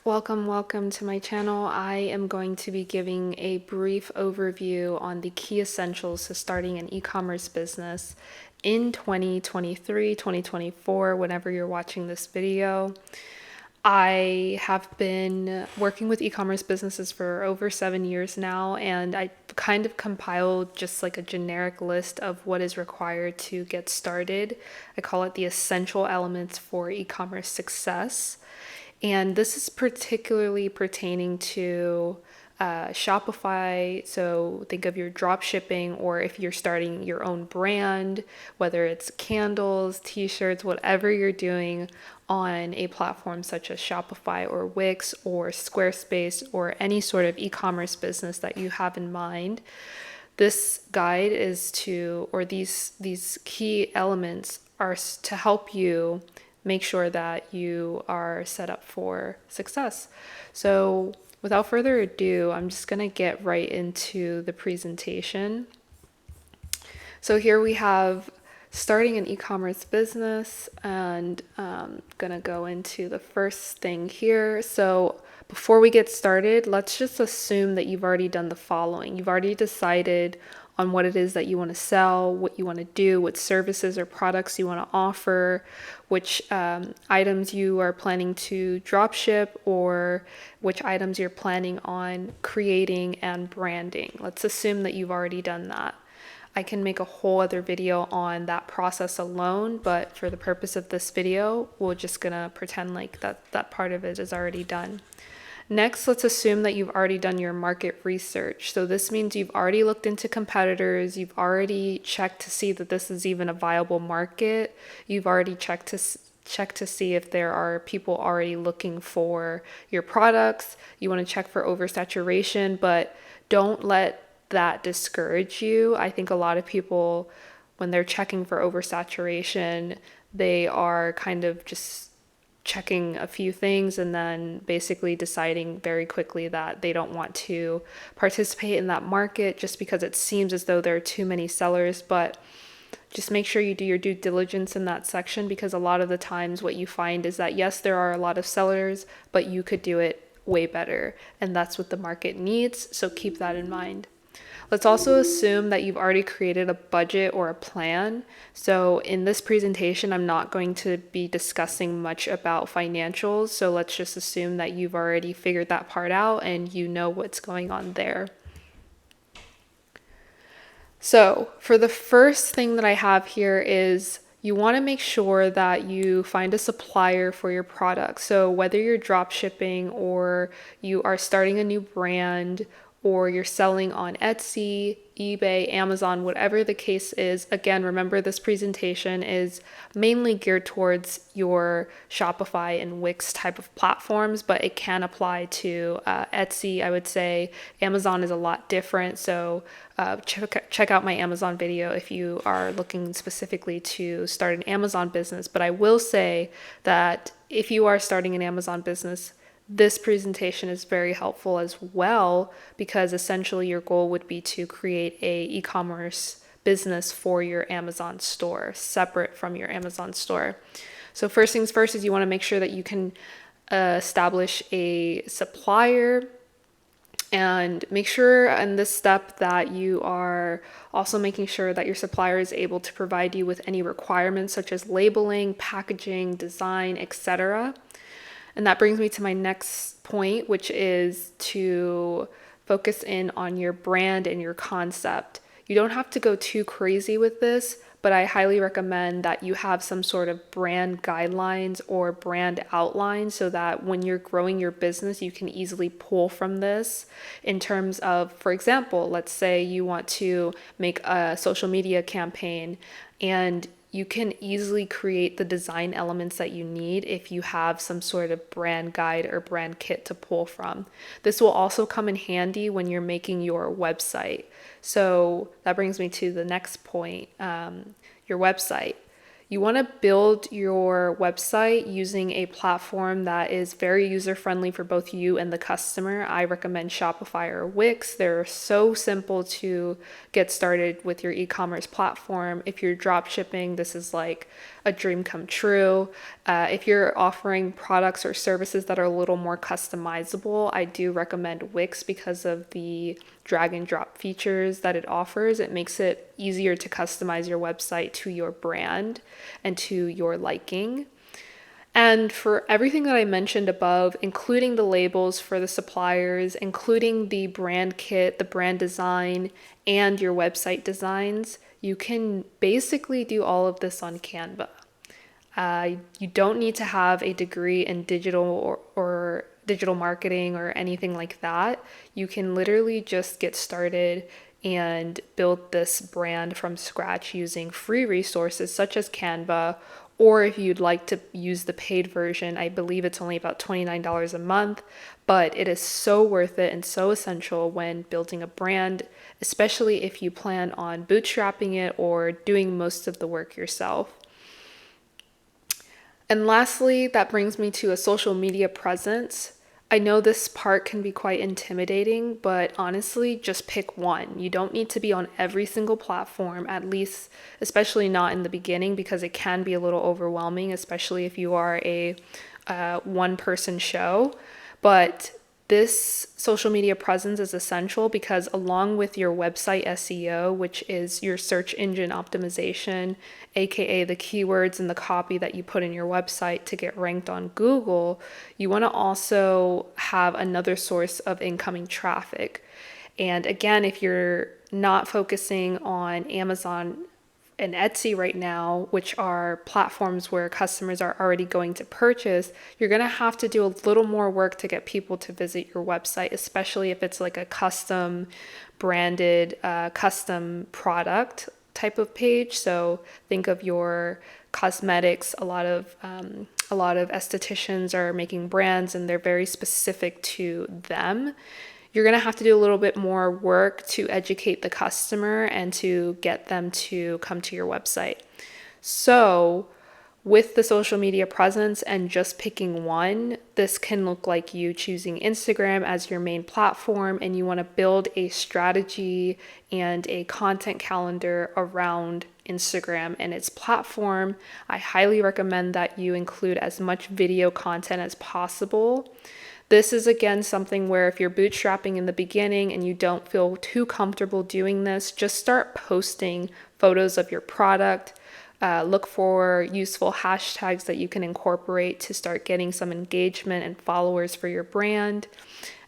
Welcome to my channel. I am going to be giving a brief overview on the key essentials to starting an e-commerce business in 2023, 2024, whenever you're watching this video. I have been working with e-commerce businesses for over 7 years now, and I kind of compiled just like a generic list of what is required to get started. I call it the essential elements for e-commerce success. And this is particularly pertaining to Shopify. So think of your drop shipping, or if you're starting your own brand, whether it's candles, t-shirts, whatever you're doing on a platform such as Shopify or Wix or Squarespace or any sort of e-commerce business that you have in mind. This guide is to, or these key elements are to help you make sure that you are set up for success. So without further ado, I'm just going to get right into the presentation. So here we have starting an e-commerce business, and I'm going to go into the first thing here. So before we get started, let's just assume that you've already done the following. You've already decided on what it is that you want to sell, what you want to do, what services or products you want to offer, which items you are planning to drop ship, or which items you're planning on creating and branding. Let's assume that you've already done that. I can make a whole other video on that process alone, but for the purpose of this video, we're just gonna pretend like that part of it is already done. Next, let's assume that you've already done your market research. So this means you've already looked into competitors, you've already checked to see that this is even a viable market, you've already checked to see if there are people already looking for your products, you want to check for oversaturation, but don't let that discourage you. I think a lot of people, when they're checking for oversaturation, they are kind of just checking a few things and then basically deciding very quickly that they don't want to participate in that market just because it seems as though there are too many sellers. But just make sure you do your due diligence in that section, because a lot of the times what you find is that yes, there are a lot of sellers, but you could do it way better, and that's what the market needs. So keep that in mind. Let's also assume that you've already created a budget or a plan. So in this presentation, I'm not going to be discussing much about financials. So let's just assume that you've already figured that part out and you know what's going on there. So for the first thing that I have here is you want to make sure that you find a supplier for your product. So whether you're drop shipping or you are starting a new brand, or you're selling on Etsy, eBay, Amazon, whatever the case is. Again, remember this presentation is mainly geared towards your Shopify and Wix type of platforms, but it can apply to Etsy, I would say. Amazon is a lot different, so check out my Amazon video if you are looking specifically to start an Amazon business. But I will say that if you are starting an Amazon business, this presentation is very helpful as well, because essentially your goal would be to create a e-commerce business for your Amazon store, separate from your Amazon store. So first things first is you want to make sure that you can establish a supplier, and make sure in this step that you are also making sure that your supplier is able to provide you with any requirements such as labeling, packaging, design, etc. And that brings me to my next point, which is to focus in on your brand and your concept. You don't have to go too crazy with this, but I highly recommend that you have some sort of brand guidelines or brand outline so that when you're growing your business, you can easily pull from this in terms of, for example, let's say you want to make a social media campaign, and you can easily create the design elements that you need if you have some sort of brand guide or brand kit to pull from. This will also come in handy when you're making your website. So that brings me to the next point, your website. You want to build your website using a platform that is very user-friendly for both you and the customer. I recommend Shopify or Wix. They're so simple to get started with your e-commerce platform. If you're drop shipping, this is like a dream come true. If you're offering products or services that are a little more customizable, I do recommend Wix because of the drag and drop features that it offers. It makes it easier to customize your website to your brand and to your liking. And for everything that I mentioned above, including the labels for the suppliers, including the brand kit, the brand design, and your website designs, you can basically do all of this on Canva. You don't need to have a degree in digital or digital marketing or anything like that. You can literally just get started and build this brand from scratch using free resources such as Canva. Or if you'd like to use the paid version, I believe it's only about $29 a month, but it is so worth it and so essential when building a brand, especially if you plan on bootstrapping it or doing most of the work yourself. And lastly, that brings me to a social media presence. I know this part can be quite intimidating, but honestly, just pick one. You don't need to be on every single platform, at least, especially not in the beginning, because it can be a little overwhelming, especially if you are a one-person show. But this social media presence is essential because along with your website SEO, which is your search engine optimization, aka the keywords and the copy that you put in your website to get ranked on Google, you want to also have another source of incoming traffic. And again, if you're not focusing on Amazon and Etsy right now, which are platforms where customers are already going to purchase, you're going to have to do a little more work to get people to visit your website, especially if it's like a custom branded, custom product type of page. So think of your cosmetics. A lot of estheticians are making brands and they're very specific to them. You're going to have to do a little bit more work to educate the customer and to get them to come to your website. So with the social media presence and just picking one, this can look like you choosing Instagram as your main platform, and you want to build a strategy and a content calendar around Instagram and its platform. I highly recommend that you include as much video content as possible. This is again something where if you're bootstrapping in the beginning and you don't feel too comfortable doing this, just start posting photos of your product. Look for useful hashtags that you can incorporate to start getting some engagement and followers for your brand.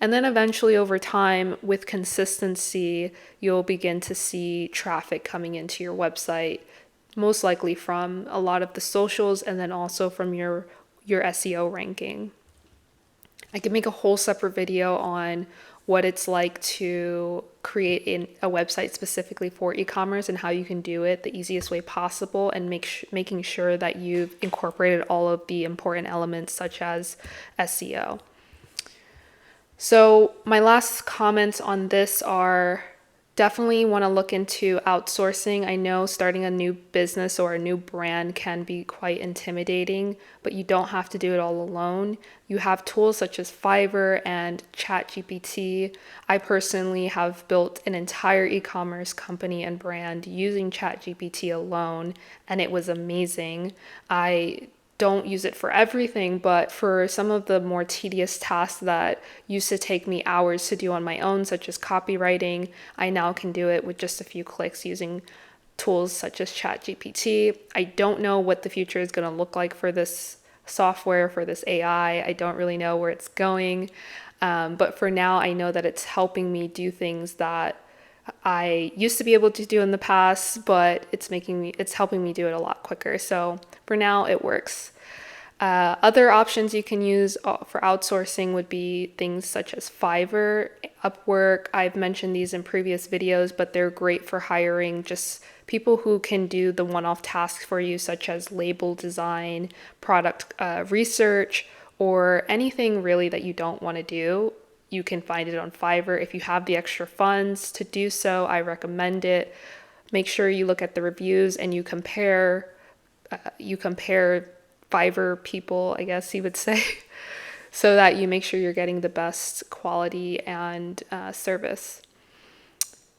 And then eventually over time, with consistency, you'll begin to see traffic coming into your website, most likely from a lot of the socials and then also from your SEO ranking. I could make a whole separate video on what it's like to create a website specifically for e-commerce and how you can do it the easiest way possible, and making sure that you've incorporated all of the important elements such as SEO. So my last comments on this are definitely want to look into outsourcing. I know starting a new business or a new brand can be quite intimidating, but you don't have to do it all alone. You have tools such as Fiverr and ChatGPT. I personally have built an entire e-commerce company and brand using ChatGPT alone, and it was amazing. I don't use it for everything, but for some of the more tedious tasks that used to take me hours to do on my own, such as copywriting, I now can do it with just a few clicks using tools such as ChatGPT. I don't know what the future is going to look like for this software, for this AI. I don't really know where it's going. But for now, I know that it's helping me do things that I used to be able to do in the past, but it's helping me do it a lot quicker. So for now, it works. Other options you can use for outsourcing would be things such as Fiverr, Upwork. I've mentioned these in previous videos, but they're great for hiring just people who can do the one-off tasks for you, such as label design, product research, or anything really that you don't want to do. You can find it on Fiverr. If you have the extra funds to do so, I recommend it. Make sure you look at the reviews and you compare Fiverr people, I guess you would say, so that you make sure you're getting the best quality and service.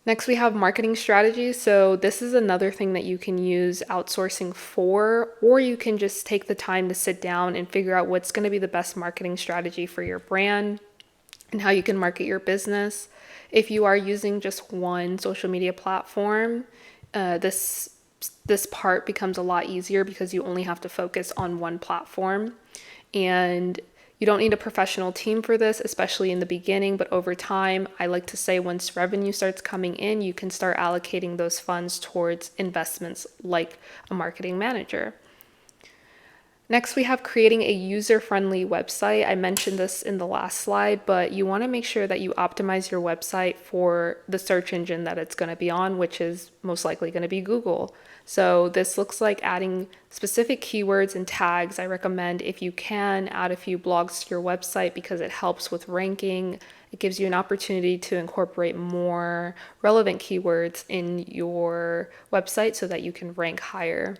Next, we have marketing strategies. So, this is another thing that you can use outsourcing for, or you can just take the time to sit down and figure out what's going to be the best marketing strategy for your brand and how you can market your business. If you are using just one social media platform, this part becomes a lot easier because you only have to focus on one platform. And you don't need a professional team for this, especially in the beginning, but over time, I like to say once revenue starts coming in, you can start allocating those funds towards investments like a marketing manager. Next, we have creating a user-friendly website. I mentioned this in the last slide, but you want to make sure that you optimize your website for the search engine that it's going to be on, which is most likely going to be Google. So this looks like adding specific keywords and tags. I recommend, if you can, add a few blogs to your website because it helps with ranking. It gives you an opportunity to incorporate more relevant keywords in your website so that you can rank higher.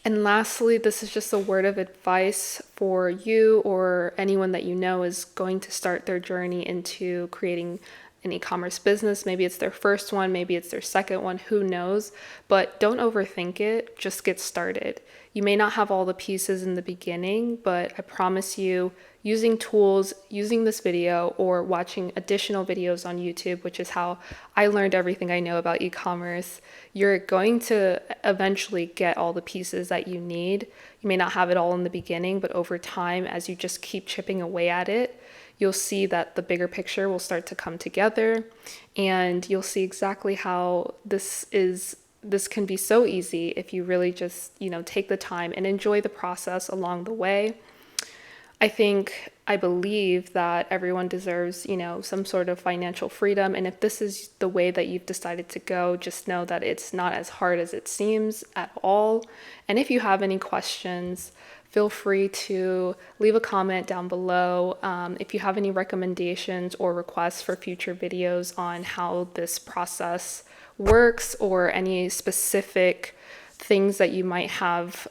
And lastly, this is just a word of advice for you or anyone that you know is going to start their journey into creating an e-commerce business. Maybe it's their first one, maybe it's their second one, who knows? But don't overthink it, just get started. You may not have all the pieces in the beginning, but I promise you, using tools, using this video, or watching additional videos on YouTube, which is how I learned everything I know about e-commerce, you're going to eventually get all the pieces that you need. You may not have it all in the beginning, but over time, as you just keep chipping away at it, you'll see that the bigger picture will start to come together, and you'll see exactly how this can be so easy if you really just, take the time and enjoy the process along the way. I believe that everyone deserves, some sort of financial freedom. And if this is the way that you've decided to go, just know that it's not as hard as it seems at all. And if you have any questions, feel free to leave a comment down below. If you have any recommendations or requests for future videos on how this process works or any specific things that you might have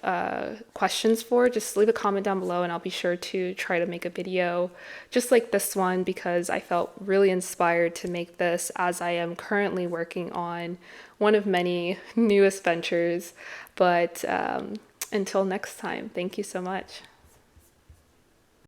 questions for, just leave a comment down below and I'll be sure to try to make a video just like this one because I felt really inspired to make this as I am currently working on one of many newest ventures. But until next time, thank you so much.